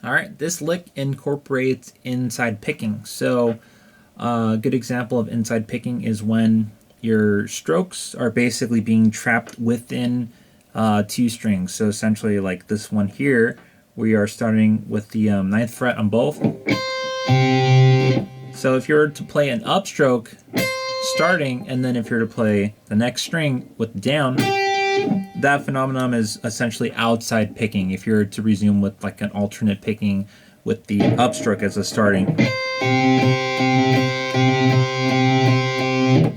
Alright, this lick incorporates inside picking. So a good example of inside picking is when your strokes are basically being trapped within two strings. So essentially like this one here, we are starting with the 9th fret on both. So if you're to play an upstroke starting, and then if you're to play the next string with down, that phenomenon is essentially outside picking. If you're to resume with like an alternate picking with the upstroke as a starting,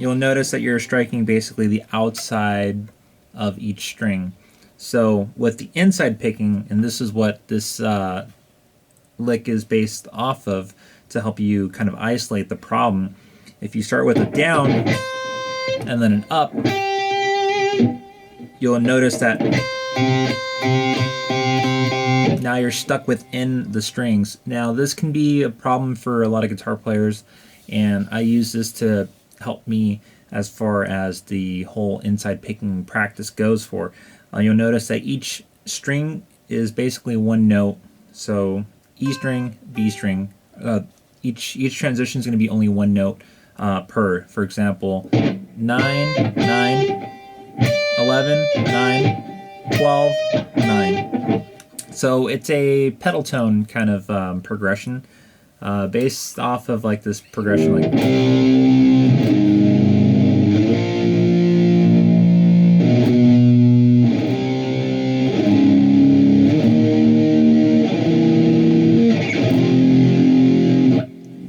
you'll notice that you're striking basically the outside of each string. So with the inside picking, and this is what this lick is based off of to help you kind of isolate the problem. If you start with a down and then an up, you'll notice that now you're stuck within the strings. Now this can be a problem for a lot of guitar players, and I use this to help me as far as the whole inside picking practice goes for. You'll notice that each string is basically one note. So E string, B string. Each transition is going to be only one note per. For example, 9, 9, 11, 9, 12, 9. So it's a pedal tone kind of progression based off of like this progression like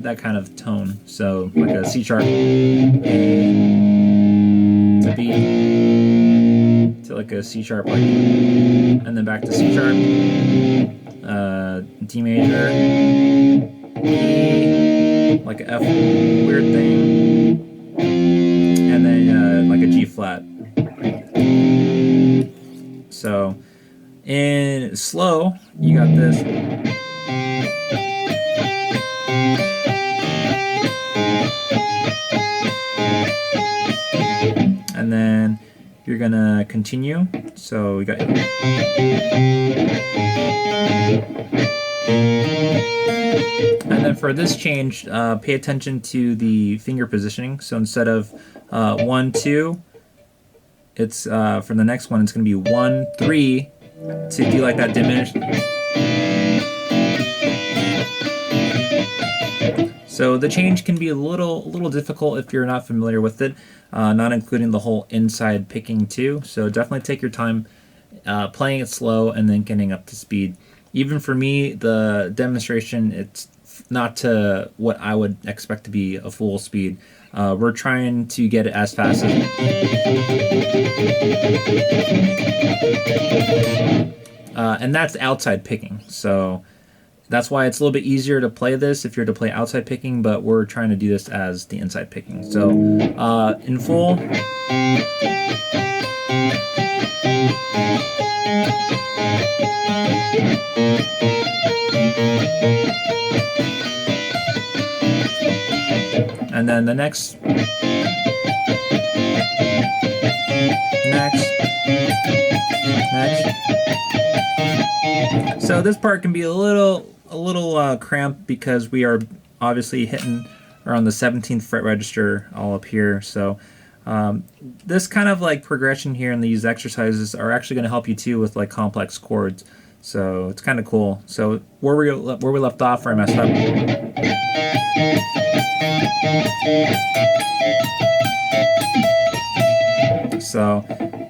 that kind of tone. So like a C sharp to B to like a C sharp, like, and then back to C sharp, D major, E, like a F weird thing, and then like a G flat. So in slow, you got this. And then you're gonna continue. So we got, and then for this change, pay attention to the finger positioning. So instead of 1, 2, it's for the next one it's gonna be 1, 3 to do like that diminished. So the change can be a little difficult if you're not familiar with it, not including the whole inside picking too. So definitely take your time playing it slow and then getting up to speed. Even for me, the demonstration, it's not to what I would expect to be a full speed. We're trying to get it as fast as and that's outside picking. So that's why it's a little bit easier to play this if you're to play outside picking, but we're trying to do this as the inside picking. So in full. And then the next. So this part can be a little cramped because we are obviously hitting around the 17th fret register all up here. So this kind of like progression here in these exercises are actually going to help you too with like complex chords. So it's kind of cool. So where we left off, where I messed up. So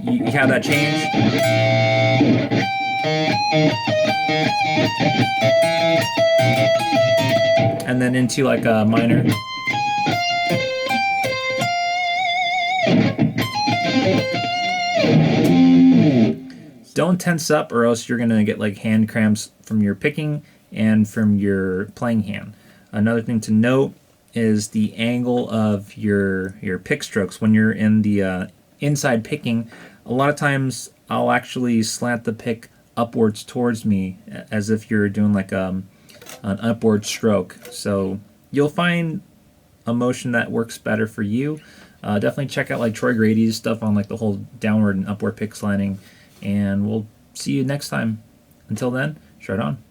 you have that change. And then into like a minor. Don't tense up or else you're gonna get like hand cramps from your picking and from your playing hand. Another thing to note is the angle of your pick strokes when you're in the inside picking. A lot of times I'll actually slant the pick upwards towards me as if you're doing like an upward stroke. So you'll find a motion that works better for you. Definitely check out like Troy Grady's stuff on like the whole downward and upward pick slanting, and we'll see you next time. Until then, straight on.